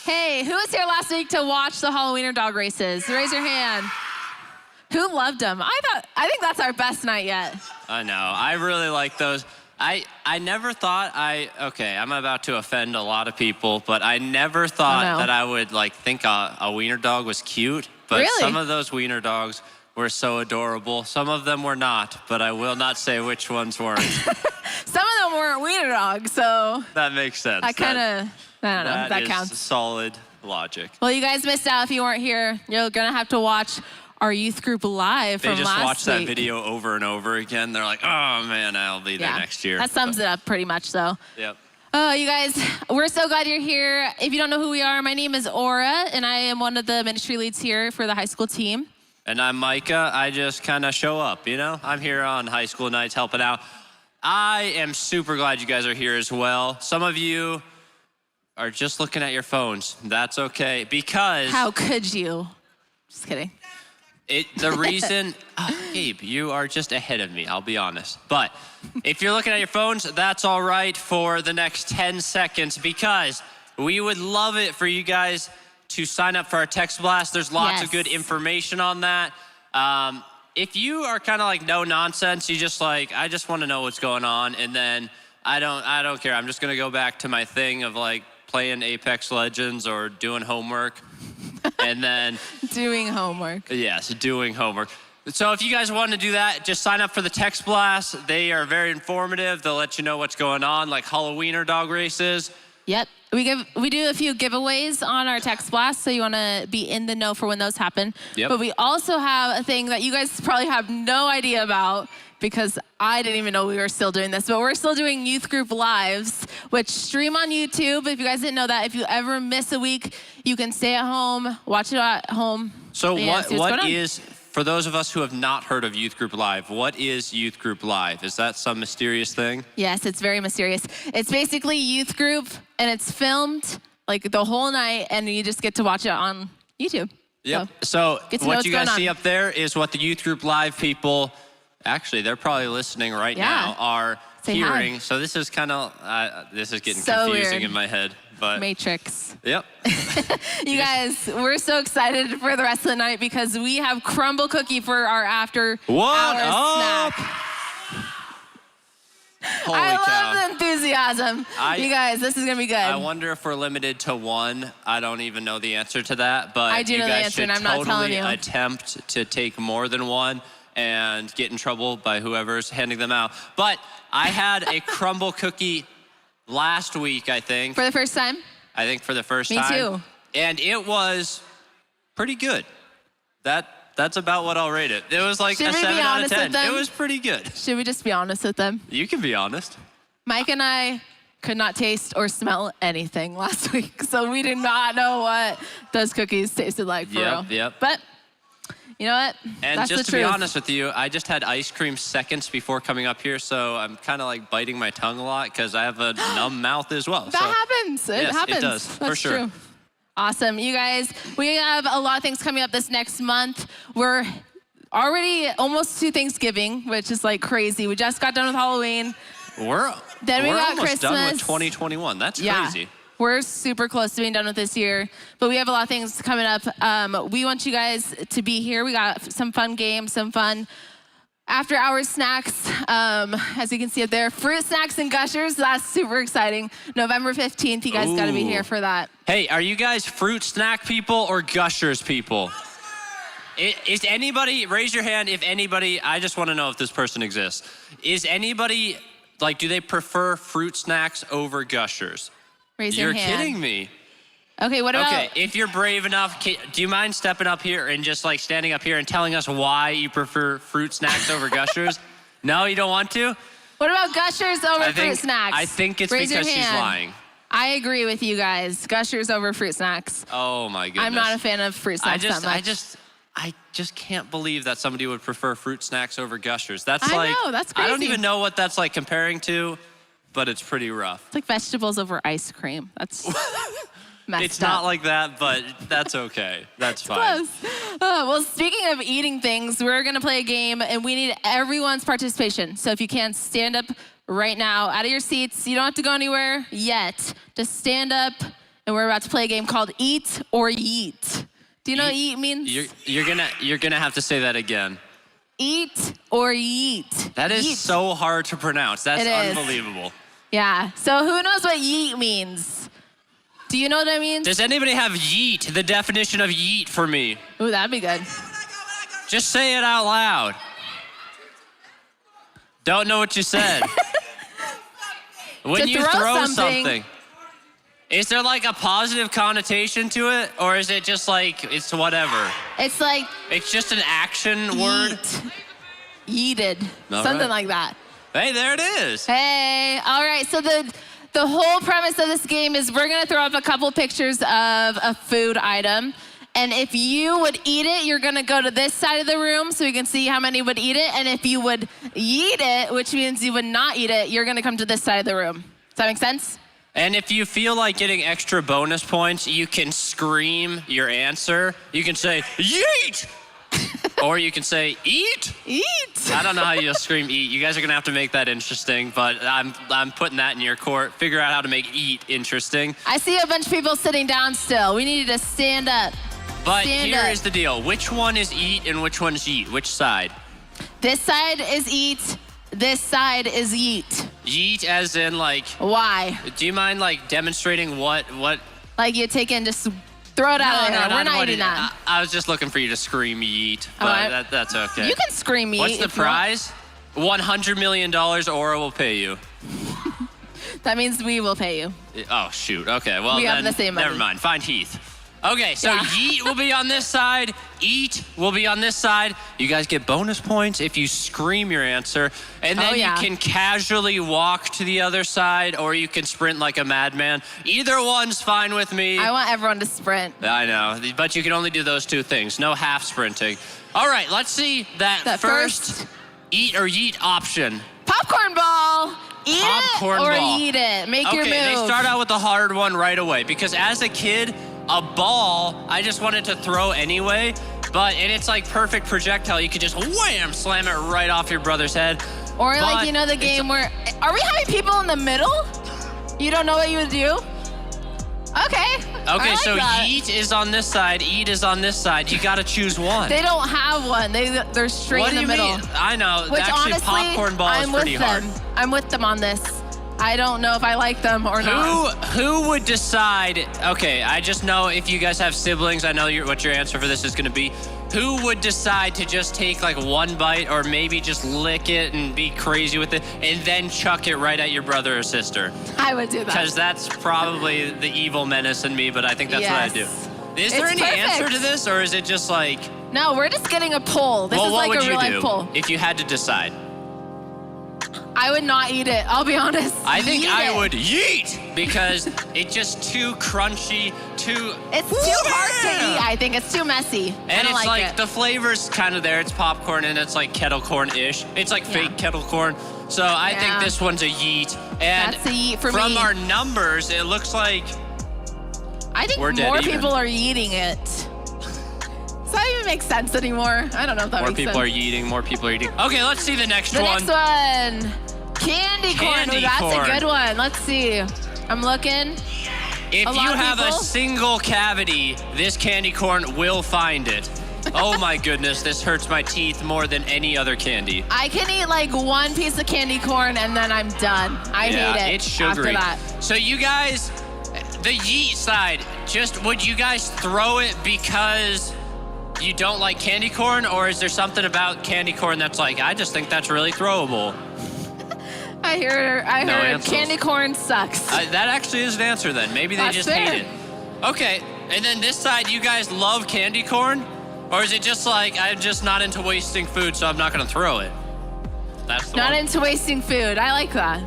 Hey, who was here last week to watch the Halloweener dog races? Raise your hand. Who loved them? I think that's our best night yet. I know. I really like those. I never thought okay, I'm about to offend a lot of people, but I never thought that I would think a wiener dog was cute. But really? Some of those wiener dogs were so adorable. Some of them were not, but I will not say which ones weren't. Some of them weren't wiener dogs, so. That makes sense. I don't know, that counts. Solid logic. Well, you guys missed out if you weren't here. You're gonna have to watch our youth group live from last week. They just watch that video over and over again. They're like, oh man, I'll be there next year. That sums it up pretty much, though. Yep. Oh, you guys, we're so glad you're here. If you don't know who we are, my name is Aura, and I am one of the ministry leads here for the high school team. And I'm Micah. I just kind of show up, you know? I'm here on high school nights helping out. I am super glad you guys are here as well. Some of you are just looking at your phones. That's okay, because... How could you? Just kidding. The reason, Gabe, you are just ahead of me, I'll be honest. But if you're looking at your phones, that's all right for the next 10 seconds, because we would love it for you guys to sign up for our text blast. There's lots of good information on that. If you are kind of like no nonsense, you just I just want to know what's going on, and then I don't care. I'm just gonna go back to my thing of playing Apex Legends or doing homework. And then doing homework. Yes, doing homework. So if you guys want to do that, just sign up for the text blast. They are very informative. They'll let you know what's going on, like Halloweener dog races. Yep. We do a few giveaways on our text blast, so you want to be in the know for when those happen. Yep. But we also have a thing that you guys probably have no idea about, because I didn't even know we were still doing this, but we're still doing youth group lives, which stream on YouTube. If you guys didn't know that, if you ever miss a week, you can stay at home, watch it at home. So what is, for those of us who have not heard of Youth Group Live, what is Youth Group Live? Is that some mysterious thing? Yes, it's very mysterious. It's basically youth group, and it's filmed the whole night, and you just get to watch it on YouTube. Yep. So what you guys see up there is what the Youth Group Live people, actually, they're probably listening right now, are hearing. Hi. So this is kind of, this is getting confusing weird in my head. But Matrix. Yep. You guys, we're so excited for the rest of the night because we have crumble cookie for our after hours snack. Holy I cow. love the enthusiasm. You guys, this is gonna be good. I wonder if we're limited to one. I don't even know the answer to that, but I do know the answer, and I'm not telling you. Attempt to take more than one and get in trouble by whoever's handing them out. But I had a crumble cookie last week, I think. For the first time? I think for the first time. Me too. And it was pretty good. That's about what I'll rate it. It was like a 7 out of 10. It was pretty good. Should we just be honest with them? You can be honest. Mike and I could not taste or smell anything last week, so we did not know what those cookies tasted like for real. Yep. But you know what? And that's just the to truth. be honest with you, I just had ice cream seconds before coming up here, so I'm kind of biting my tongue a lot because I have a numb mouth as well. That happens. It happens. It does, that's for sure. True. Awesome. You guys, we have a lot of things coming up this next month. We're already almost to Thanksgiving, which is crazy. We just got done with Halloween. We're got almost Christmas. Done with 2021. That's crazy. We're super close to being done with this year, but we have a lot of things coming up. We want you guys to be here. We got some fun games, some fun after-hours snacks. As you can see up there, fruit snacks and gushers. That's super exciting. November 15th, you guys got to be here for that. Hey, are you guys fruit snack people or gushers people? Is anybody, raise your hand if anybody, I just want to know if this person exists. Is anybody like, do they prefer fruit snacks over Gushers? Raise your You're hand. kidding me. Okay, what about? Okay, if you're brave enough, do you mind stepping up here and just like standing up here and telling us why you prefer fruit snacks over Gushers? No, you don't want to? What about Gushers over fruit snacks? I think it's Raise your because she's hand. lying. I agree with you guys. Gushers over fruit snacks. Oh my goodness. I'm not a fan of fruit snacks that much. I just can't believe that somebody would prefer fruit snacks over Gushers. That's I like, know, that's I don't crazy. even know what that's like comparing to, but it's pretty rough. It's like vegetables over ice cream. That's messed It's up. not like that, but that's okay. That's fine. Close. Well, speaking of eating things, we're gonna play a game and we need everyone's participation. So if you can, stand up right now out of your seats. You don't have to go anywhere yet. Just stand up and we're about to play a game called Eat or Yeet. Do you know what eat means? You're gonna have to say that again. Eat or yeet. That is Yeet. so hard to pronounce. That's It is. unbelievable. Yeah, so who knows what yeet means? Do you know what that means? Does anybody have yeet, the definition of yeet for me? Ooh, that'd be good. Just say it out loud. Don't know what you said. When To you throw throw something. something, is there like a positive connotation to it? Or is it just like, it's whatever? It's like It's just an action word? yeet. Yeeted. All Something right. like that. Hey, there it is. Hey, all right, so the whole premise of this game is we're gonna throw up a couple pictures of a food item. And if you would eat it, you're gonna go to this side of the room so we can see how many would eat it. And if you would yeet it, which means you would not eat it, you're gonna come to this side of the room. Does that make sense? And if you feel like getting extra bonus points, you can scream your answer. You can say, yeet! Or you can say, eat? Eat. I don't know how you'll scream eat. You guys are gonna have to make that interesting, but I'm putting that in your court. Figure out how to make eat interesting. I see a bunch of people sitting down still. We need you to stand up. But Stand here up. is the deal. Which one is eat and which one's yeet? Which side? This side is eat. This side is yeet. Yeet as in like, Why? do you mind like demonstrating what? Like you take it and just throw it out of there. We're not eating that. I was just looking for you to scream yeet, but right. that's okay. You can scream yeet. What's the if you want. prize? $100 million Aura will pay you. That means we will pay you. Oh, shoot. Okay, well, We then have the same money. never mind. Find Heath. Okay, so Yeah. yeet will be on this side. Eat will be on this side. You guys get bonus points if you scream your answer. And then yeah. you can casually walk to the other side or you can sprint like a madman. Either one's fine with me. I want everyone to sprint. I know, but you can only do those two things. No half sprinting. All right, let's see that first eat or yeet option. Popcorn ball. Eat Popcorn it or ball. eat it. Make your move. Okay, they start out with the hard one right away because as a kid, a ball, I just wanted to throw anyway, and it's like perfect projectile. You could just wham, slam it right off your brother's head. Or But like, you know, the game where, are we having people in the middle? You don't know what you would do? Okay. I Okay, like so that. yeet is on this side, eat is on this side. You gotta choose one. They don't have one. They're straight What in do the you middle. mean? I know, Which actually honestly, popcorn ball I'm is pretty with hard. them. I'm with them on this. I don't know if I like them or not. Who would decide? Okay, I just know if you guys have siblings, I know what your answer for this is gonna be. Who would decide to just take like one bite or maybe just lick it and be crazy with it and then chuck it right at your brother or sister? I would do that. Because that's probably the evil menace in me, but I think that's what I do. Is there It's any answer perfect. to this or is it just like, No, we're just getting a poll. This well, is what like would a real you life do poll. if you had to decide? I would not eat it. I'll be honest. I think Yeet I it. would yeet because it's just too crunchy, too. It's too hard to eat. I think it's too messy. I And don't it's like like it. the flavor's kind of there. It's popcorn and it's like kettle corn-ish. It's like fake kettle corn. So I think Yeah. this one's a yeet. And That's a yeet for from me. our numbers, it looks like I think we're dead more even. people are eating it. Does that even make sense anymore? I don't know if that more makes people sense. are eating, more people are eating. Okay, let's see the next The one. next one. Candy corn. Candy Ooh, that's corn. a good one. Let's see. I'm looking. If a lot you of have a people- single cavity, this candy corn will find it. Oh my goodness, this hurts my teeth more than any other candy. I can eat like one piece of candy corn and then I'm done. I Yeah, hate it. it's sugary. After that. So you guys, the yeet side, would you guys throw it because you don't like candy corn, or is there something about candy corn that's like, I just think that's really throwable? I heard answers. candy corn sucks. That actually is an answer then. Maybe they That's just fair. hate it. Okay, and then this side, you guys love candy corn? Or is it just like, I'm just not into wasting food, so I'm not gonna throw it? That's the Not one. into wasting food. I like that.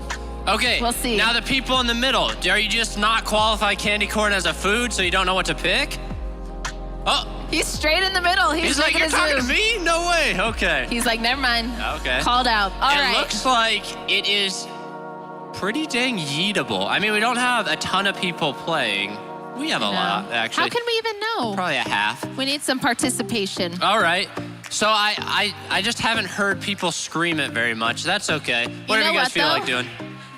Okay, We'll see. now the people in the middle, are you just not qualify candy corn as a food, so you don't know what to pick? Oh, He's straight in the middle. he's like, making you're his talking move. to me? No way, okay. He's like, never mind. Okay. Called out. All It right. looks like it is pretty dang yeetable. I mean, we don't have a ton of people playing. We have a lot, actually. How can we even know? Probably a half. We need some participation. All right. So I just haven't heard people scream it very much. That's okay. Whatever you know guys what, feel though? like doing.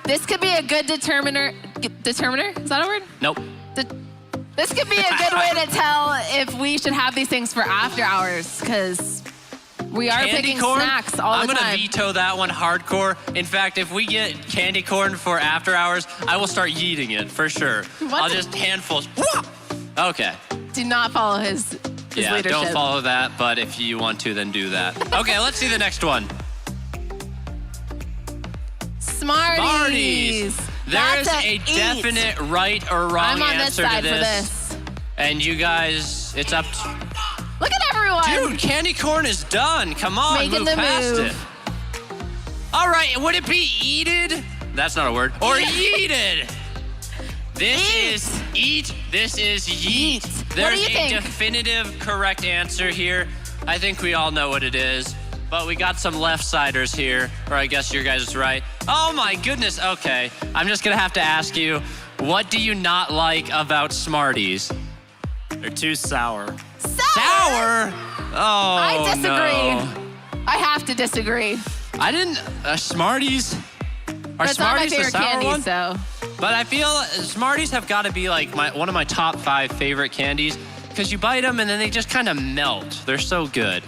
This could be a good determiner. Determiner? Is that a word? Nope. This could be a good way to tell if we should have these things for after hours, because we are Candy picking corn? snacks all I'm the gonna time. veto that one hardcore. In fact, if we get candy corn for after hours, I will start yeeting it for sure. What I'll the- just handfuls. Okay. Do not follow his Yeah, leadership. don't follow that, but if you want to, then do that. Okay, let's see the next one. Smarties. There is That's a eat. definite right or wrong I'm on this answer side to for this. this. And you guys, it's up to... Look at everyone. Dude, candy corn is done. Come on, Making move the past move. it. All right, would it be eated? That's not a word. Or yeeted? This Eat. is eat. This is yeet. Eat. What do There's you a think? definitive correct answer here. I think we all know what it is. But we got some left-siders here, or I guess your guys is right. Oh my goodness, okay. I'm just gonna have to ask you, what do you not like about Smarties? They're too sour. Sour? Oh, I disagree. no. I have to disagree. I didn't, Smarties? Are But it's not my Smarties the favorite sour candy, one? so. But I feel Smarties have got to be like one of my top 5 favorite candies because you bite them and then they just kind of melt. They're so good.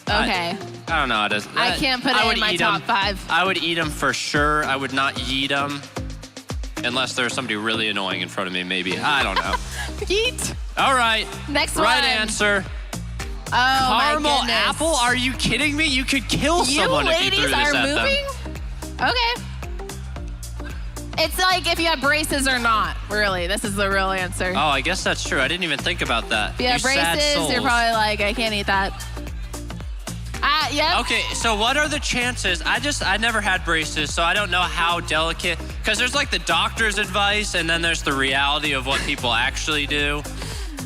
Okay. I don't know how to. I can't put I it would in my eat top 'em. 5. I would eat them for sure. I would not yeet them unless there's somebody really annoying in front of me. Maybe I don't know. Eat. All right. Next Right one. answer. Oh, my Caramel goodness. apple? Are you kidding me? You could kill You someone if you ladies threw this are at moving? them. Okay. It's like if you have braces or not, really. This is the real answer. Oh, I guess that's true. I didn't even think about that. If you have sad braces, you're souls. probably like, I can't eat that. Yep. Okay, so what are the chances? I never had braces, so I don't know how delicate. Because there's like the doctor's advice, and then there's the reality of what people actually do.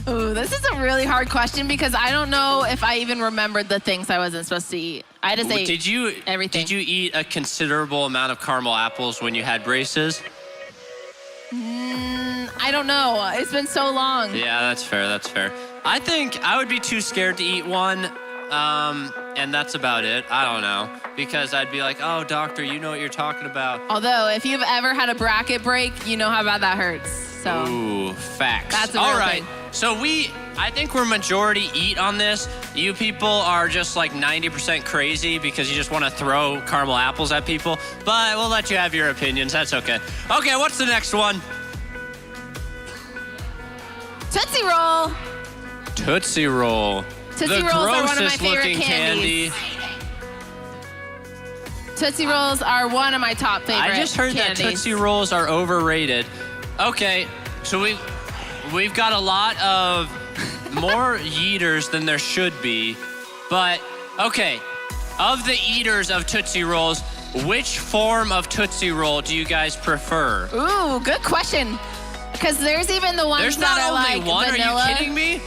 Ooh, this is a really hard question because I don't know if I even remembered the things I wasn't supposed to eat. I just ate everything. Did you eat a considerable amount of caramel apples when you had braces? I don't know. It's been so long. Yeah, that's fair. That's fair. I think I would be too scared to eat one, and that's about it. I don't know, because I'd be like, "Oh, doctor, you know what you're talking about." Although, if you've ever had a bracket break, you know how bad that hurts. So Ooh, facts. That's a all real right. thing. So I think we're majority eat on this. You people are just like 90% crazy because you just want to throw caramel apples at people. But we'll let you have your opinions. That's okay. Okay, what's the next one? Tootsie Roll. Tootsie Roll. Tootsie the Rolls are one of my grossest favorite looking candies. Tootsie Rolls are one of my top favorite I just heard candies. that Tootsie Rolls are overrated. Okay, so we've got a lot of more eaters than there should be. But, okay, of the eaters of Tootsie Rolls, which form of Tootsie Roll do you guys prefer? Ooh, good question. Because there's even the ones There's that not are only like one. vanilla. Are you kidding me?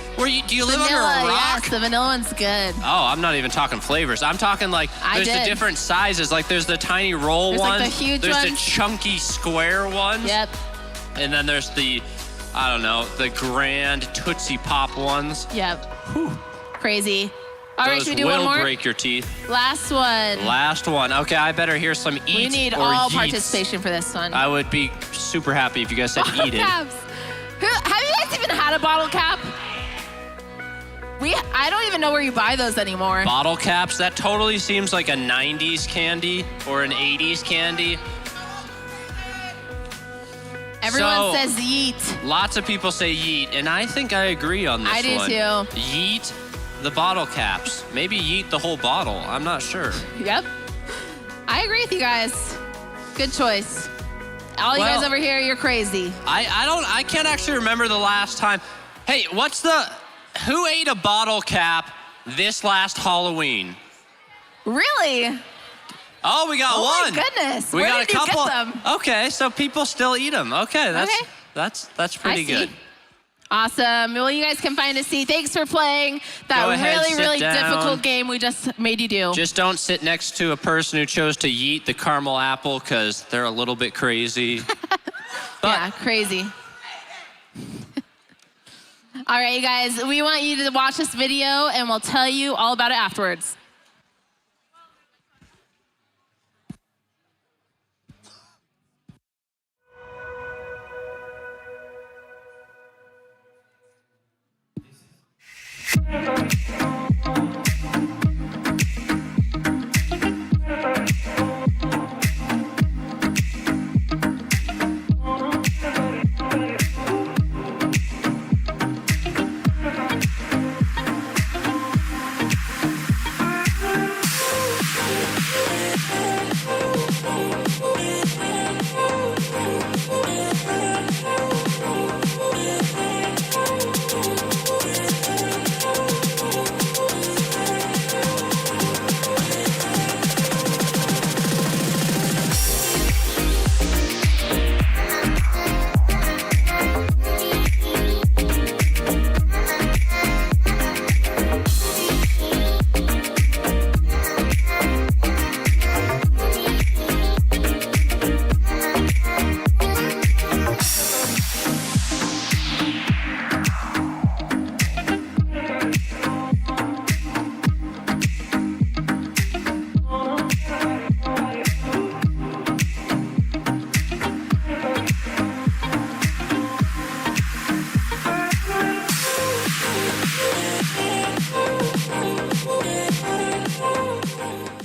Do you live under Vanilla, a rock? yes, the vanilla one's good. Oh, I'm not even talking flavors. I'm talking like there's the did. different sizes. Like there's the tiny roll There's, ones. like, the huge there's the ones. chunky square ones. Yep. And then there's the, I don't know, the grand Tootsie Pop ones. Yep. Crazy. All right, Those should we do will one more? break your teeth. Last one. Last one. Okay, I better hear some eat We need or all yeets. participation for this one. I would be super happy if you guys said eat it. Caps. Have you guys even had a bottle cap? I don't even know where you buy those anymore. Bottle caps, that totally seems like a 90s candy or an 80s candy. Everyone So- says yeet. Lots of people say yeet, and I think I agree on this I do one. too. Yeet the bottle caps. Maybe yeet the whole bottle. I'm not sure. Yep. I agree with you guys. Good choice. All you guys over here, you're crazy. I can't actually remember the last time. Hey, who ate a bottle cap this last Halloween? Really? Oh, we got one. Oh my goodness. We Where got did a couple. You get them? Okay, so people still eat them. Okay, that's pretty good. Awesome. Well, you guys can find a seat. Thanks for playing that Go ahead, really sit down. difficult game we just made you do. Just don't sit next to a person who chose to yeet the caramel apple because they're a little bit crazy. Yeah, crazy. All right, you guys, we want you to watch this video and we'll tell you all about it afterwards.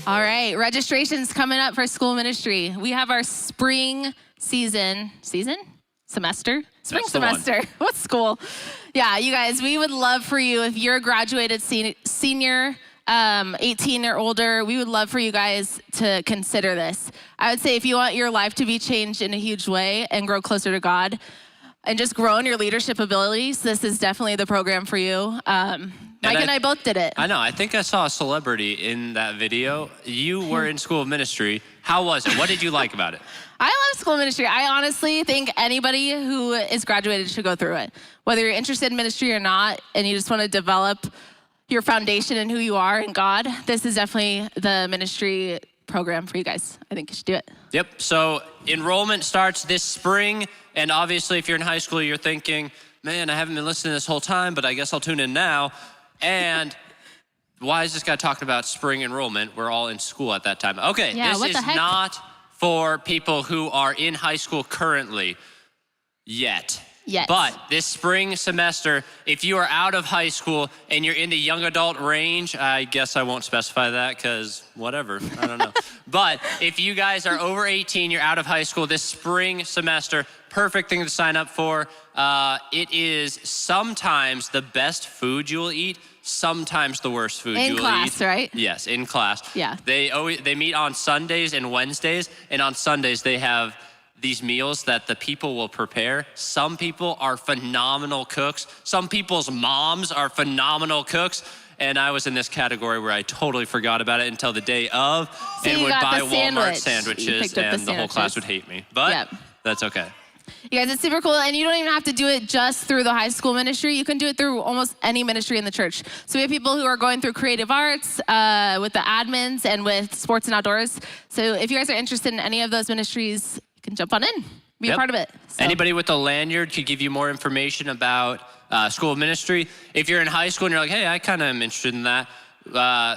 All right, registration's coming up for school ministry. We have our spring semester? Spring semester. What's school? Yeah, you guys, we would love for you, if you're a graduated senior, 18 or older, we would love for you guys to consider this. I would say if you want your life to be changed in a huge way and grow closer to God and just grow in your leadership abilities, this is definitely the program for you. Mike and I both did it. I know. I think I saw a celebrity in that video. You were in school of ministry. How was it? What did you like about it? I love school ministry. I honestly think anybody who is graduated should go through it. Whether you're interested in ministry or not, and you just want to develop your foundation and who you are in God, this is definitely the ministry program for you guys. I think you should do it. Yep. So enrollment starts this spring. And obviously, if you're in high school, you're thinking, man, I haven't been listening this whole time, but I guess I'll tune in now. And why is this guy talking about spring enrollment? We're all in school at that time. Okay, yeah, this is not for people who are in high school currently yet. But this spring semester, if you are out of high school and you're in the young adult range, I guess I won't specify that because whatever, I don't know. But if you guys are over 18, you're out of high school, this spring semester, perfect thing to sign up for. It is sometimes the best food you will eat, sometimes the worst food you will eat. In class, right? Yes, in class. Yeah. They meet on Sundays and Wednesdays, and on Sundays they have these meals that the people will prepare. Some people are phenomenal cooks. Some people's moms are phenomenal cooks. And I was in this category where I totally forgot about it until the day of, and would buy Walmart sandwiches, and the whole class would hate me. But that's okay. You guys, it's super cool, and you don't even have to do it just through the high school ministry. You can do it through almost any ministry in the church. So we have people who are going through creative arts, with the admins, and with sports and outdoors. So if you guys are interested in any of those ministries, you can jump on in, be a part of it. So. Anybody with a lanyard could give you more information about school of ministry. If you're in high school and you're like, hey, I kind of am interested in that,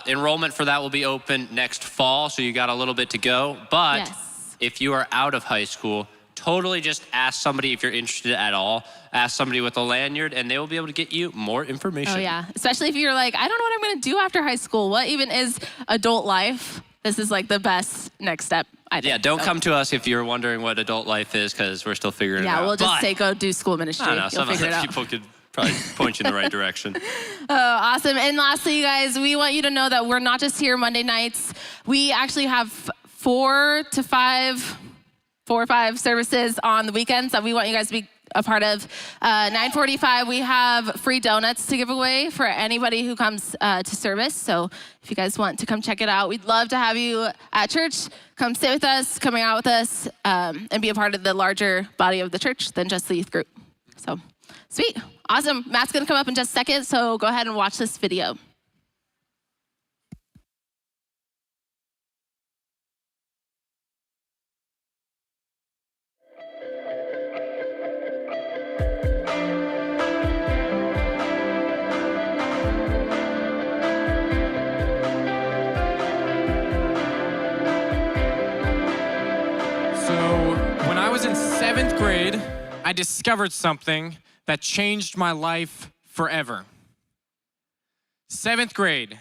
enrollment for that will be open next fall, so you got a little bit to go. But if you are out of high school, totally just ask somebody if you're interested at all. Ask somebody with a lanyard, and they will be able to get you more information. Oh, yeah. Especially if you're like, I don't know what I'm going to do after high school. What even is adult life? This is like the best next step, I think. Yeah, don't come to us if you're wondering what adult life is, because we're still figuring it out. Yeah, we'll just say go do school ministry. I don't know, You'll figure it out. People could probably point you in the right direction. Oh, awesome. And lastly, you guys, we want you to know that we're not just here Monday nights. We actually have 4 to 5 4 or 5 services on the weekends that we want you guys to be a part of. 9:45, we have free donuts to give away for anybody who comes to service. So if you guys want to come check it out, we'd love to have you at church. Come sit with us, coming out with us, and be a part of the larger body of the church than just the youth group. So sweet, awesome. Matt's gonna come up in just a second, so go ahead and watch this video. When I was in 7th grade, I discovered something that changed my life forever. 7th grade,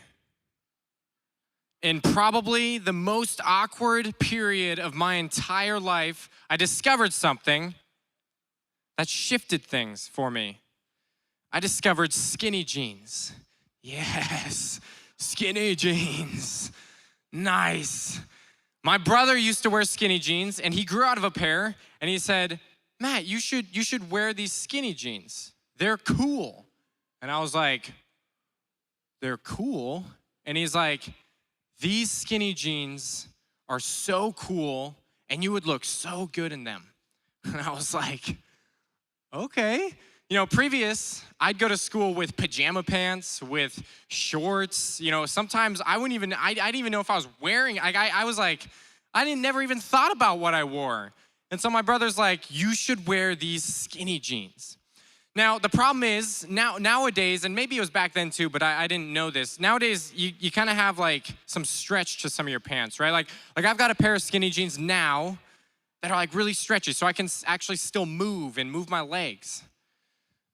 in probably the most awkward period of my entire life, I discovered something that shifted things for me. I discovered skinny jeans. Yes, skinny jeans. Nice. My brother used to wear skinny jeans, and he grew out of a pair, and he said, Matt, you should wear these skinny jeans. They're cool. And I was like, they're cool? And he's like, these skinny jeans are so cool, and you would look so good in them. And I was like, okay. You know, I'd go to school with pajama pants, with shorts. You know, sometimes I didn't even know if I was wearing, I was like, never even thought about what I wore. And so my brother's like, you should wear these skinny jeans. Now, the problem is, nowadays, and maybe it was back then too, but I didn't know this. Nowadays, you kind of have like some stretch to some of your pants, right? Like I've got a pair of skinny jeans now that are like really stretchy, so I can actually still move my legs.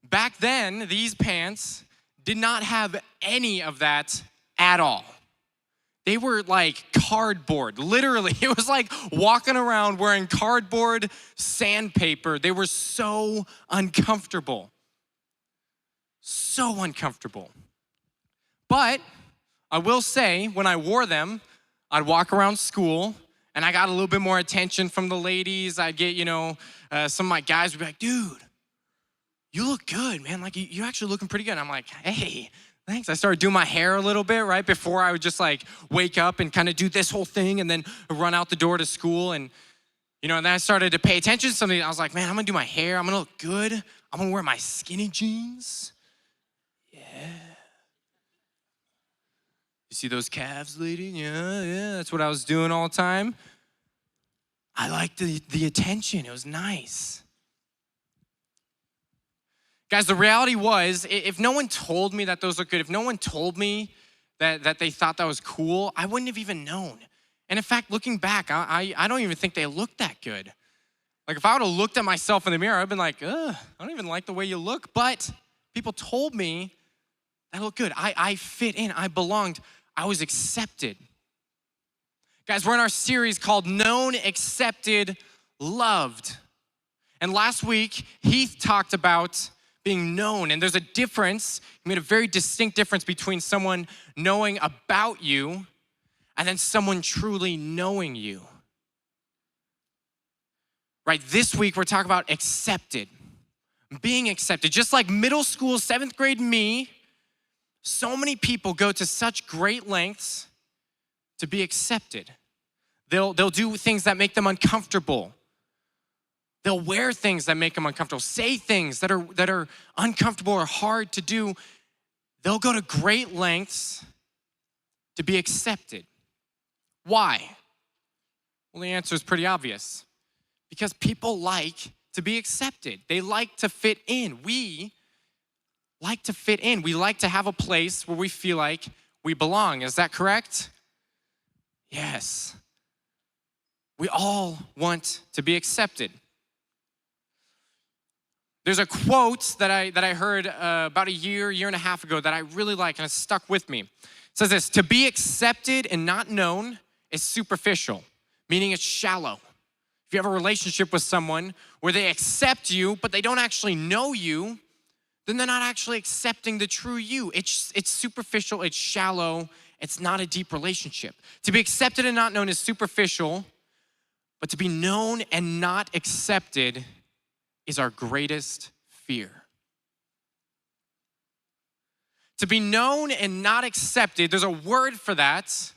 Back then, these pants did not have any of that at all. They were like cardboard, literally. It was like walking around wearing cardboard sandpaper. They were so uncomfortable. So uncomfortable. But I will say, when I wore them, I'd walk around school and I got a little bit more attention from the ladies. I'd get, some of my guys would be like, dude, you look good, man. Like, you're actually looking pretty good. And I'm like, hey, thanks. I started doing my hair a little bit, right? Before I would just like wake up and kind of do this whole thing and then run out the door to school. And, and then I started to pay attention to something. I was like, man, I'm gonna do my hair. I'm gonna look good. I'm gonna wear my skinny jeans. Yeah. You see those calves, lady? Yeah. That's what I was doing all the time. I liked the attention. It was nice. Guys, the reality was, if no one told me that those look good, if no one told me that they thought that was cool, I wouldn't have even known. And in fact, looking back, I don't even think they looked that good. Like if I would have looked at myself in the mirror, I'd been like, ugh, I don't even like the way you look. But people told me that looked good. I fit in, I belonged, I was accepted. Guys, we're in our series called Known, Accepted, Loved. And last week, Heath talked about being known. And there's a difference, he made a very distinct difference between someone knowing about you and then someone truly knowing you. Right, this week we're talking about accepted, being accepted. Just like middle school, 7th grade me, so many people go to such great lengths to be accepted. They'll do things that make them uncomfortable. They'll wear things that make them uncomfortable, say things that are uncomfortable or hard to do. They'll go to great lengths to be accepted. Why? Well, the answer is pretty obvious. Because people like to be accepted. They like to fit in. We like to fit in. We like to have a place where we feel like we belong. Is that correct? Yes. We all want to be accepted. There's a quote that I heard about a year and a half ago that I really like, and it stuck with me. It says this: to be accepted and not known is superficial, meaning it's shallow. If you have a relationship with someone where they accept you, but they don't actually know you, then they're not actually accepting the true you. It's superficial, it's shallow, it's not a deep relationship. To be accepted and not known is superficial, But to be known and not accepted is our greatest fear. To be known and not accepted, there's a word for that.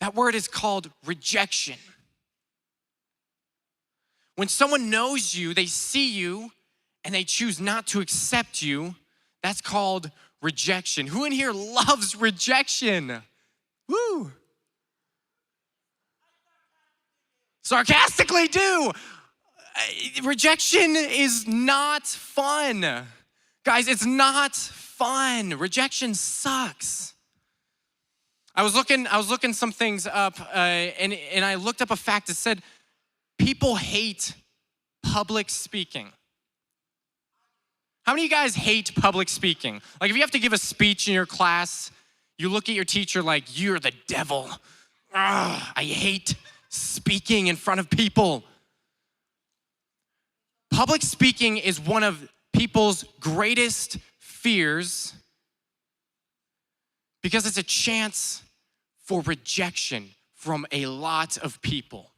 That word is called rejection. When someone knows you, they see you, and they choose not to accept you, that's called rejection. Who in here loves rejection? Woo! Sarcastically do. Rejection is not fun. Guys, it's not fun. Rejection sucks. I was looking some things up, and I looked up a fact that said people hate public speaking. How many of you guys hate public speaking? Like if you have to give a speech in your class, you look at your teacher like, you're the devil. Ugh, I hate speaking in front of people. Public speaking is one of people's greatest fears because it's a chance for rejection from a lot of people.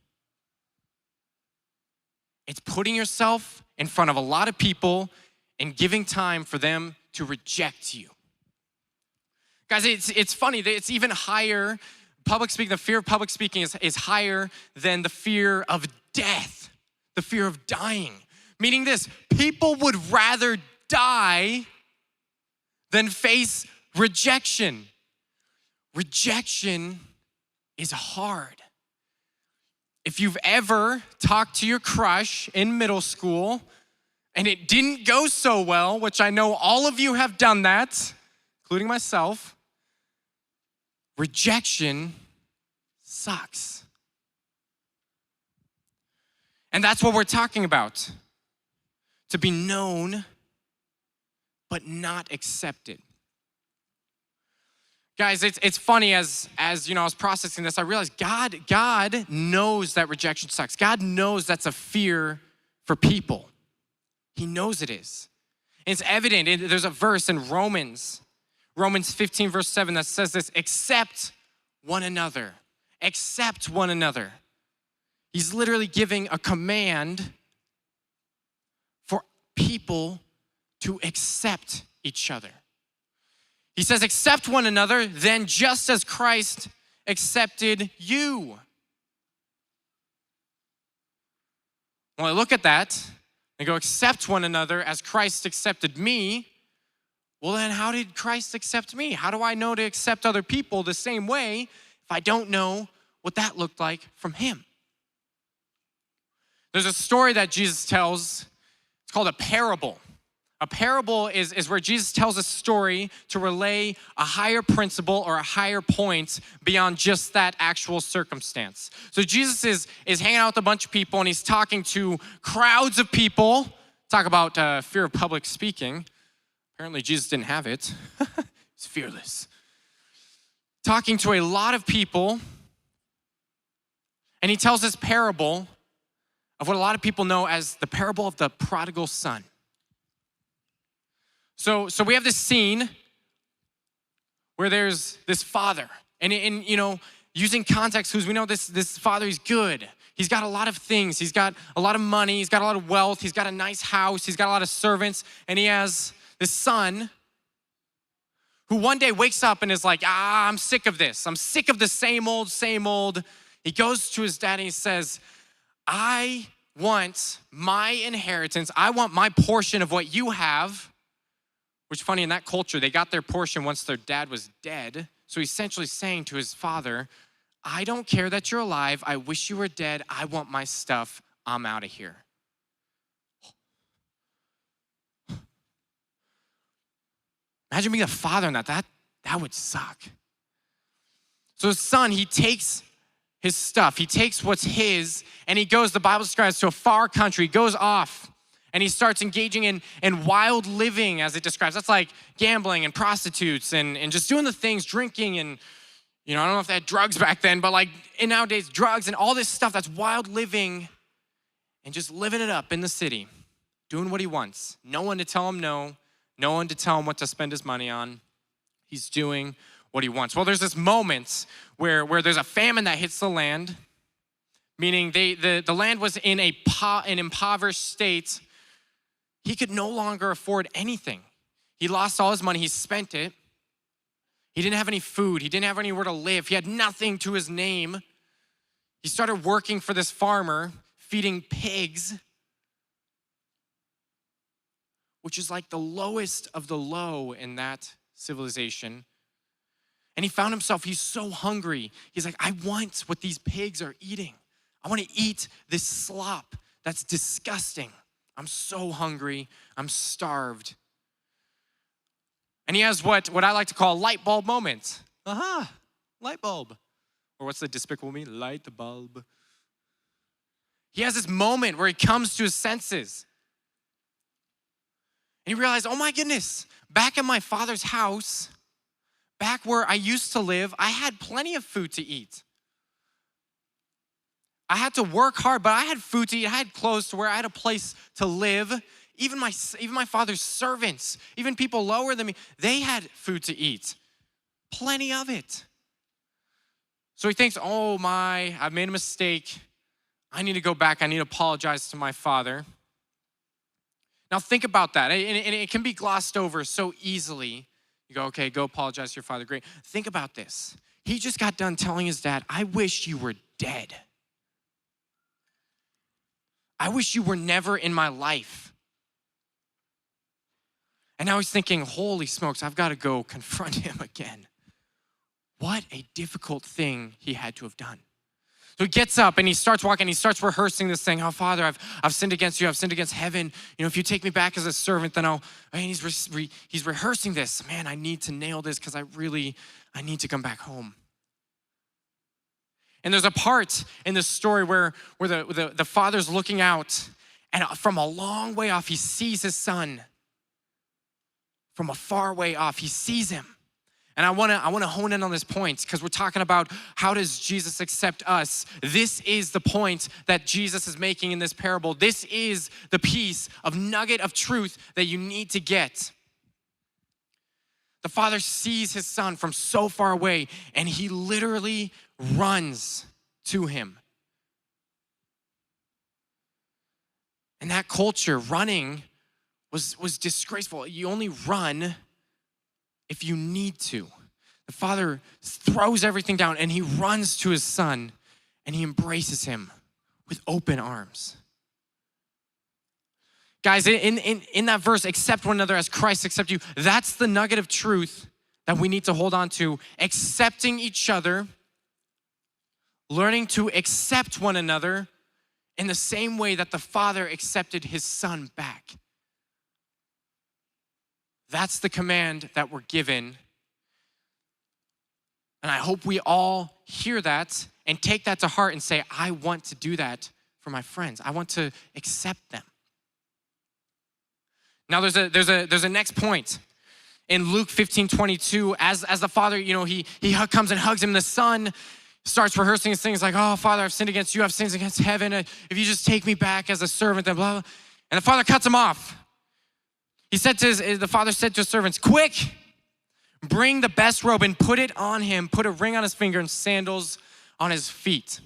It's putting yourself in front of a lot of people and giving time for them to reject you. Guys, it's funny that it's even higher. Public speaking, the fear of public speaking is higher than the fear of death, the fear of dying. Meaning this, people would rather die than face rejection. Rejection is hard. If you've ever talked to your crush in middle school and it didn't go so well, which I know all of you have done that, including myself, rejection sucks. And that's what we're talking about. To be known, but not accepted. Guys, it's funny as you know, I was processing this, I realized God knows that rejection sucks. God knows that's a fear for people. He knows it is. And it's evident. There's a verse in Romans 15 verse 7 that says this, accept one another. Accept one another. He's literally giving a command for people to accept each other. He says, accept one another, then just as Christ accepted you. When I look at that, I go, accept one another as Christ accepted me. Well, then how did Christ accept me? How do I know to accept other people the same way if I don't know what that looked like from him? There's a story that Jesus tells. It's called a parable. A parable is where Jesus tells a story to relay a higher principle or a higher point beyond just that actual circumstance. So Jesus is hanging out with a bunch of people and he's talking to crowds of people. Talk about fear of public speaking. Apparently Jesus didn't have it. He's fearless. Talking to a lot of people, and he tells this parable of what a lot of people know as the parable of the Prodigal Son. So we have this scene where there's this father, and you know, using context clues, we know this father is good. He's got a lot of things. He's got a lot of money. He's got a lot of wealth. He's got a nice house. He's got a lot of servants, and he has this son who one day wakes up and is like, I'm sick of this. I'm sick of the same old. He goes to his dad and he says, I want my inheritance. I want my portion of what you have. Which, funny, in that culture, they got their portion once their dad was dead. So he's essentially saying to his father, I don't care that you're alive. I wish you were dead. I want my stuff. I'm out of here. Imagine being a father in that. That would suck. So his son, he takes his stuff. He takes what's his, and he goes, the Bible describes, to a far country. He goes off. And he starts engaging in wild living, as it describes. That's like gambling and prostitutes and just doing the things, drinking and, you know, I don't know if they had drugs back then, but like nowadays, drugs and all this stuff, that's wild living and just living it up in the city, doing what he wants. No one to tell him no one to tell him what to spend his money on. He's doing what he wants. Well, there's this moment where there's a famine that hits the land. meaning the land was in an impoverished state. He could no longer afford anything. He lost all his money, he spent it. He didn't have any food, he didn't have anywhere to live, he had nothing to his name. He started working for this farmer, feeding pigs, which is like the lowest of the low in that civilization. And he found himself, he's so hungry. He's like, I want what these pigs are eating. I want to eat this slop. That's disgusting. I'm so hungry. I'm starved. And he has what I like to call a light bulb moment. Light bulb. Or what's the despicable me? Light the bulb. He has this moment where he comes to his senses. And he realized, oh my goodness, back in my father's house, back where I used to live, I had plenty of food to eat. I had to work hard, but I had food to eat. I had clothes to wear. I had a place to live. Even my father's servants, even people lower than me, they had food to eat. Plenty of it. So he thinks, oh my, I've made a mistake. I need to go back. I need to apologize to my father. Now think about that. And it can be glossed over so easily. You go, okay, go apologize to your father. Great. Think about this. He just got done telling his dad, I wish you were dead. I wish you were never in my life. And now he's thinking, holy smokes, I've got to go confront him again. What a difficult thing he had to have done. So he gets up and he starts walking, he starts rehearsing this thing. Oh, Father, I've sinned against you, I've sinned against heaven. You know, if you take me back as a servant, then I'll, and he's rehearsing this. Man, I need to nail this because I need to come back home. And there's a part in this story where the father's looking out, and from a long way off, he sees his son. From a far way off, he sees him. And I wanna hone in on this point because we're talking about how does Jesus accept us. This is the point that Jesus is making in this parable. This is the piece of nugget of truth that you need to get. The father sees his son from so far away and he literally runs to him. In that culture, running was disgraceful. You only run if you need to. The father throws everything down and he runs to his son and he embraces him with open arms. Guys, in that verse, accept one another as Christ accept you. That's the nugget of truth that we need to hold on to. Accepting each other, learning to accept one another in the same way that the father accepted his son back. That's the command that we're given. And I hope we all hear that and take that to heart and say, I want to do that for my friends. I want to accept them. Now there's a next point. In Luke 15:22, as the father, he comes and hugs him, the son starts rehearsing his things like, oh, Father, I've sinned against you, I've sinned against heaven. If you just take me back as a servant, then blah, blah. And the father cuts him off. The father said to his servants, quick, bring the best robe and put it on him, put a ring on his finger and sandals on his feet.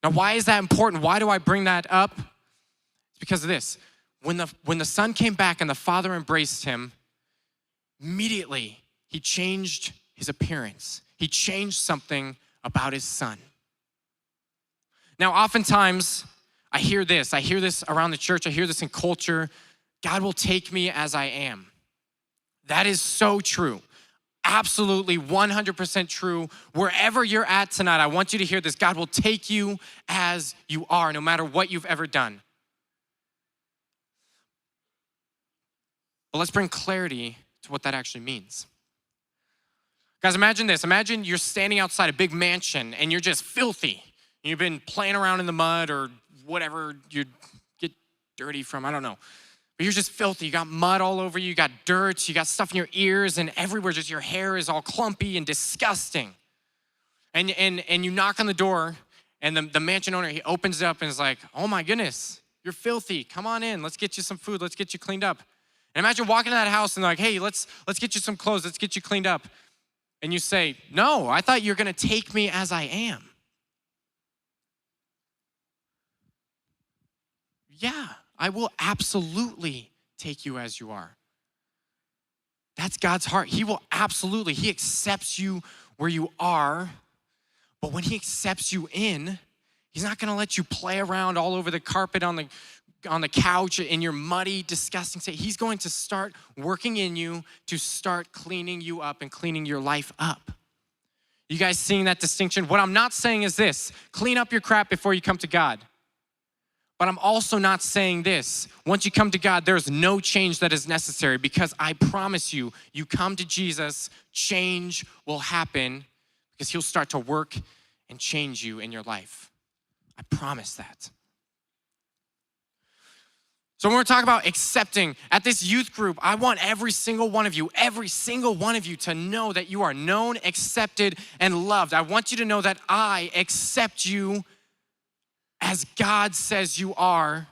Now, why is that important? Why do I bring that up? It's because of this. When the son came back and the father embraced him, immediately he changed his appearance. He changed something about his son. Now, oftentimes, I hear this around the church, I hear this in culture. God will take me as I am. That is so true. Absolutely 100% true. Wherever you're at tonight, I want you to hear this. God will take you as you are, no matter what you've ever done. But let's bring clarity to what that actually means. Guys, imagine this. Imagine you're standing outside a big mansion and you're just filthy. You've been playing around in the mud or whatever you get dirty from, I don't know. But you're just filthy. You got mud all over you, you got dirt, you got stuff in your ears and everywhere, just your hair is all clumpy and disgusting. And you knock on the door and the mansion owner, he opens it up and is like, oh my goodness, you're filthy. Come on in, let's get you some food, let's get you cleaned up. And imagine walking to that house and they're like, hey, let's get you some clothes, let's get you cleaned up. And you say, no, I thought you were gonna take me as I am. Yeah, I will absolutely take you as you are. That's God's heart. He accepts you where you are, but when he accepts you in, he's not gonna let you play around all over the carpet, on the couch, in your muddy, disgusting state. He's going to start working in you to start cleaning you up and cleaning your life up. You guys seeing that distinction? What I'm not saying is this: clean up your crap before you come to God. But I'm also not saying this: once you come to God, there's no change that is necessary, because I promise you, you come to Jesus, change will happen, because he'll start to work and change you in your life. I promise that. So when we're talking about accepting, at this youth group, I want every single one of you to know that you are known, accepted, and loved. I want you to know that I accept you as God says you are.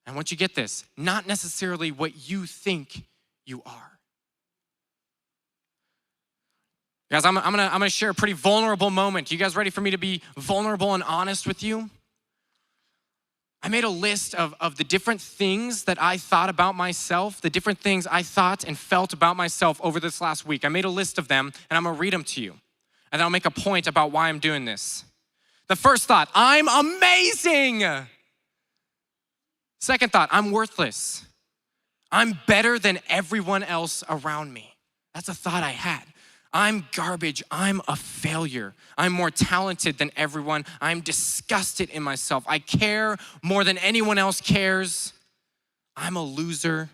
I want you to get this: not necessarily what you think you are. Guys, I'm gonna share a pretty vulnerable moment. You guys ready for me to be vulnerable and honest with you? I made a list of the different things that I thought about myself, the different things I thought and felt about myself over this last week. I made a list of them, and I'm gonna read them to you. And then I'll make a point about why I'm doing this. The first thought: I'm amazing. Second thought: I'm worthless. I'm better than everyone else around me. That's a thought I had. I'm garbage. I'm a failure. I'm more talented than everyone. I'm disgusted in myself. I care more than anyone else cares. I'm a loser.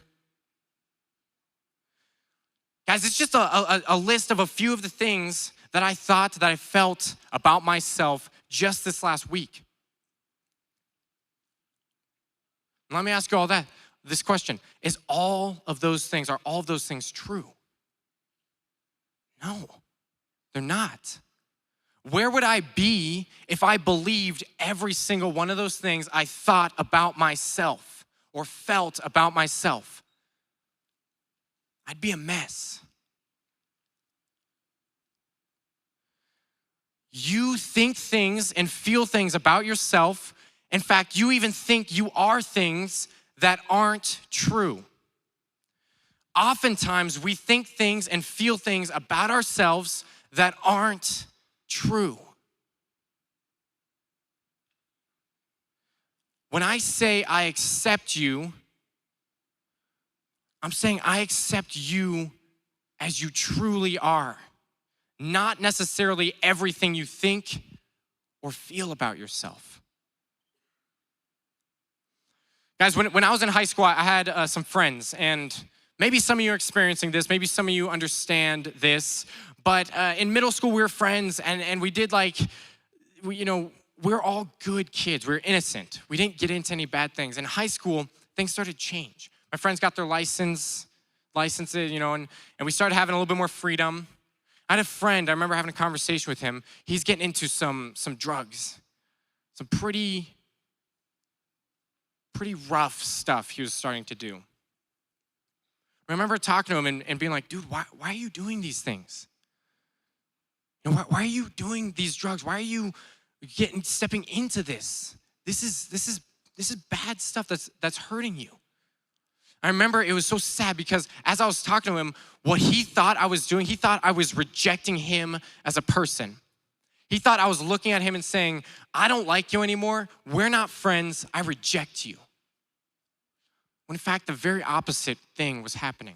Guys, it's just a list of a few of the things that I thought, that I felt about myself just this last week. Let me ask you all this question: are all of those things true? No, they're not. Where would I be if I believed every single one of those things I thought about myself or felt about myself? I'd be a mess. You think things and feel things about yourself. In fact, you even think you are things that aren't true. Oftentimes, we think things and feel things about ourselves that aren't true. When I say I accept you, I'm saying I accept you as you truly are, not necessarily everything you think or feel about yourself. Guys, when I was in high school, I had some friends, and maybe some of you are experiencing this, maybe some of you understand this, but in middle school, we were friends, and we did we're all good kids. We were innocent. We didn't get into any bad things. In high school, things started to change. My friends got their licenses, and we started having a little bit more freedom. I had a friend, I remember having a conversation with him. He's getting into some drugs, some pretty rough stuff he was starting to do. I remember talking to him and being like, dude, why are you doing these things? Why are you doing these drugs? Why are you stepping into this? This is bad stuff that's hurting you. I remember it was so sad because as I was talking to him, what he thought I was doing, he thought I was rejecting him as a person. He thought I was looking at him and saying, I don't like you anymore. We're not friends. I reject you. When in fact, the very opposite thing was happening.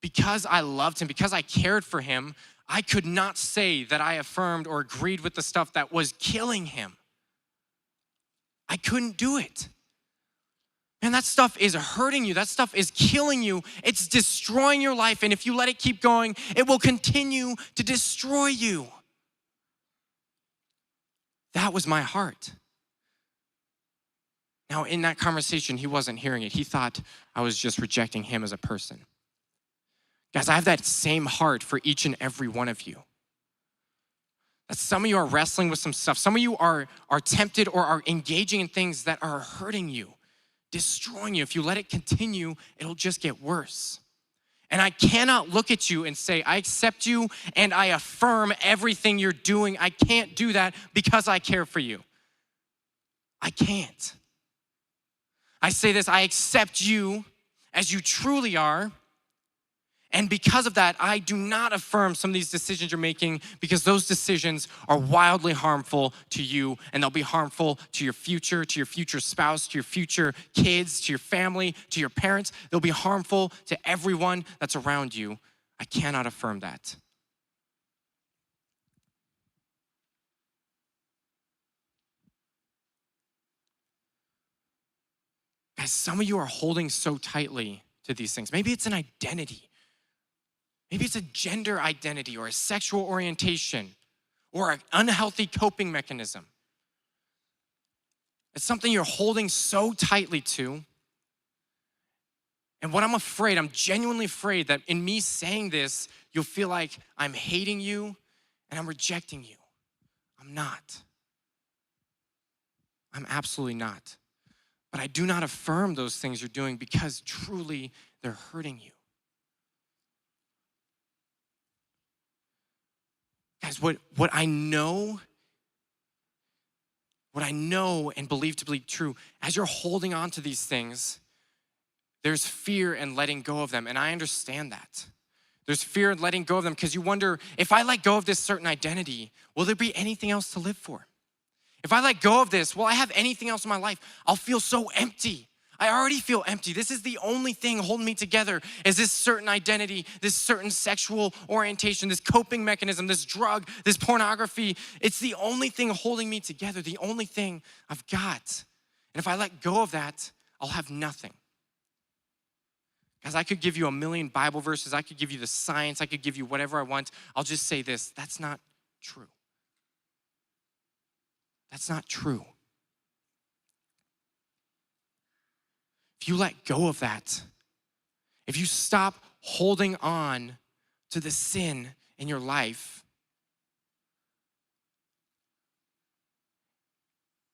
Because I loved him, because I cared for him, I could not say that I affirmed or agreed with the stuff that was killing him. I couldn't do it. And that stuff is hurting you. That stuff is killing you. It's destroying your life. And if you let it keep going, it will continue to destroy you. That was my heart. Now, in that conversation, he wasn't hearing it. He thought I was just rejecting him as a person. Guys, I have that same heart for each and every one of you. That some of you are wrestling with some stuff. Some of you are tempted or are engaging in things that are hurting you, destroying you. If you let it continue, it'll just get worse. And I cannot look at you and say, I accept you and I affirm everything you're doing. I can't do that because I care for you. I can't. I say this, I accept you as you truly are. And because of that, I do not affirm some of these decisions you're making because those decisions are wildly harmful to you, and they'll be harmful to your future spouse, to your future kids, to your family, to your parents. They'll be harmful to everyone that's around you. I cannot affirm that. Guys, some of you are holding so tightly to these things. Maybe it's an identity. Maybe it's a gender identity or a sexual orientation or an unhealthy coping mechanism. It's something you're holding so tightly to. And what I'm genuinely afraid that in me saying this, you'll feel like I'm hating you and I'm rejecting you. I'm not. I'm absolutely not. But I do not affirm those things you're doing because truly they're hurting you. Guys, what I know and believe to be true, as you're holding on to these things, there's fear in letting go of them, and I understand that. There's fear in letting go of them because you wonder, if I let go of this certain identity, will there be anything else to live for? If I let go of this, will I have anything else in my life? I'll feel so empty. I already feel empty. This is the only thing holding me together is this certain identity, this certain sexual orientation, this coping mechanism, this drug, this pornography. It's the only thing holding me together, the only thing I've got. And if I let go of that, I'll have nothing. Guys, I could give you a million Bible verses. I could give you the science. I could give you whatever I want. I'll just say this, that's not true. That's not true. If you let go of that, if you stop holding on to the sin in your life,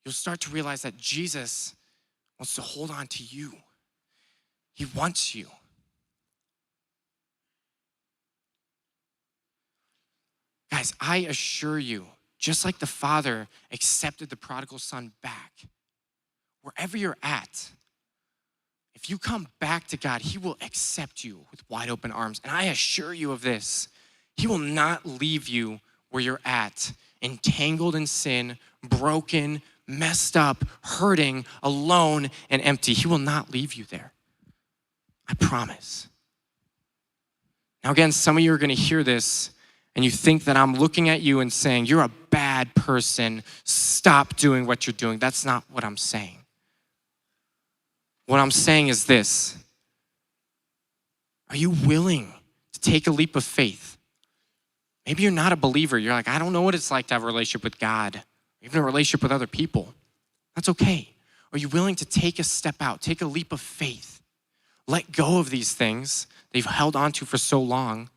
you'll start to realize that Jesus wants to hold on to you. He wants you. Guys, I assure you, just like the Father accepted the prodigal son back, wherever you're at, if you come back to God, he will accept you with wide open arms. And I assure you of this, he will not leave you where you're at, entangled in sin, broken, messed up, hurting, alone, and empty. He will not leave you there. I promise. Now again, some of you are gonna hear this and you think that I'm looking at you and saying, you're a bad person, stop doing what you're doing. That's not what I'm saying. What I'm saying is this. Are you willing to take a leap of faith? Maybe you're not a believer. You're like, I don't know what it's like to have a relationship with God, even a relationship with other people. That's okay. Are you willing to take a step out, take a leap of faith, let go of these things they've held on to for so long,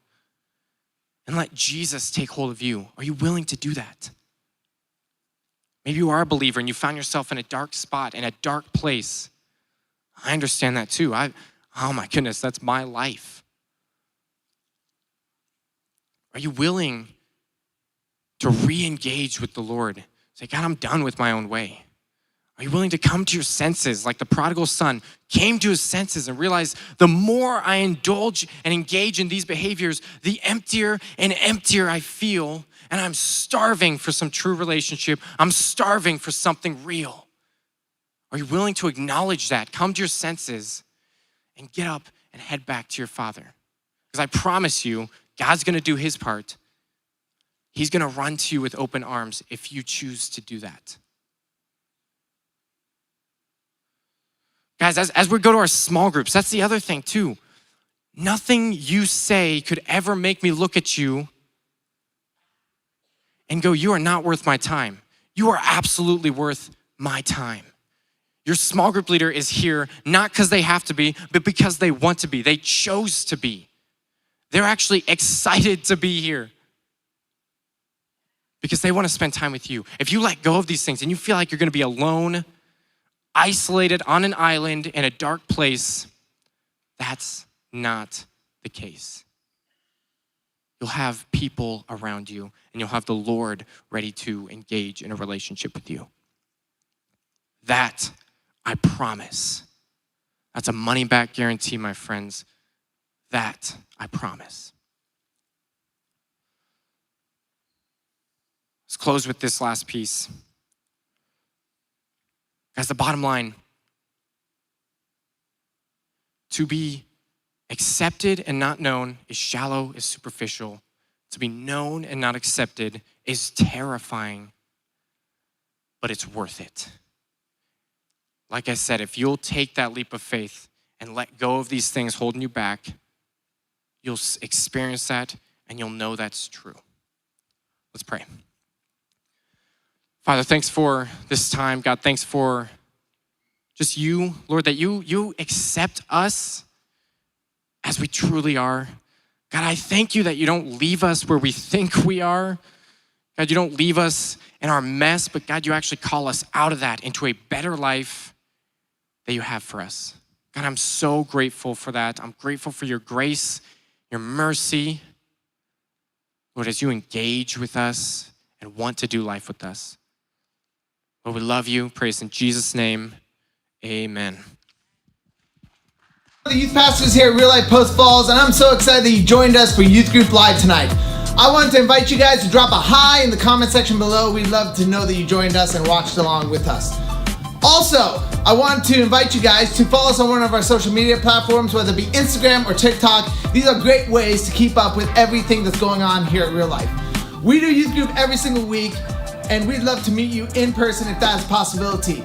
and let Jesus take hold of you? Are you willing to do that? Maybe you are a believer and you found yourself in a dark spot, in a dark place. I understand that too. Oh my goodness, that's my life. Are you willing to re-engage with the Lord? Say, God, I'm done with my own way. Are you willing to come to your senses like the prodigal son came to his senses and realized the more I indulge and engage in these behaviors, the emptier and emptier I feel, and I'm starving for some true relationship. I'm starving for something real. Are you willing to acknowledge that, come to your senses, and get up and head back to your Father? Because I promise you, God's gonna do his part. He's gonna run to you with open arms if you choose to do that. Guys, as we go to our small groups, that's the other thing too. Nothing you say could ever make me look at you and go, you are not worth my time. You are absolutely worth my time. Your small group leader is here not because they have to be, but because they want to be. They chose to be. They're actually excited to be here because they want to spend time with you. If you let go of these things and you feel like you're going to be alone, isolated on an island in a dark place, that's not the case. You'll have people around you, and you'll have the Lord ready to engage in a relationship with you. That, I promise. That's a money-back guarantee, my friends. That, I promise. Let's close with this last piece. Guys, the bottom line, to be accepted and not known is shallow, is superficial. To be known and not accepted is terrifying, but it's worth it. Like I said, if you'll take that leap of faith and let go of these things holding you back, you'll experience that and you'll know that's true. Let's pray. Father, thanks for this time. God, thanks for just you, Lord, that you accept us as we truly are. God, I thank you that you don't leave us where we think we are. God, you don't leave us in our mess, but God, you actually call us out of that into a better life that you have for us. God, I'm so grateful for that. I'm grateful for your grace, your mercy. Lord, as you engage with us and want to do life with us. Lord, we love you. Praise in Jesus' name. Amen. The youth pastors here at Real Life Post Falls, and I'm so excited that you joined us for Youth Group Live tonight. I wanted to invite you guys to drop a hi in the comment section below. We'd love to know that you joined us and watched along with us. Also, I want to invite you guys to follow us on one of our social media platforms, whether it be Instagram or TikTok. These are great ways to keep up with everything that's going on here at Real Life. We do youth group every single week, and we'd love to meet you in person if that is a possibility.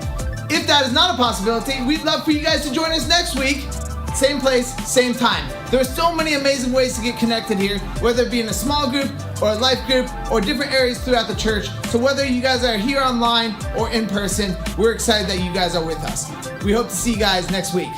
If that is not a possibility, we'd love for you guys to join us next week. Same place, same time. There are so many amazing ways to get connected here, whether it be in a small group or a life group or different areas throughout the church. So whether you guys are here online or in person, we're excited that you guys are with us. We hope to see you guys next week.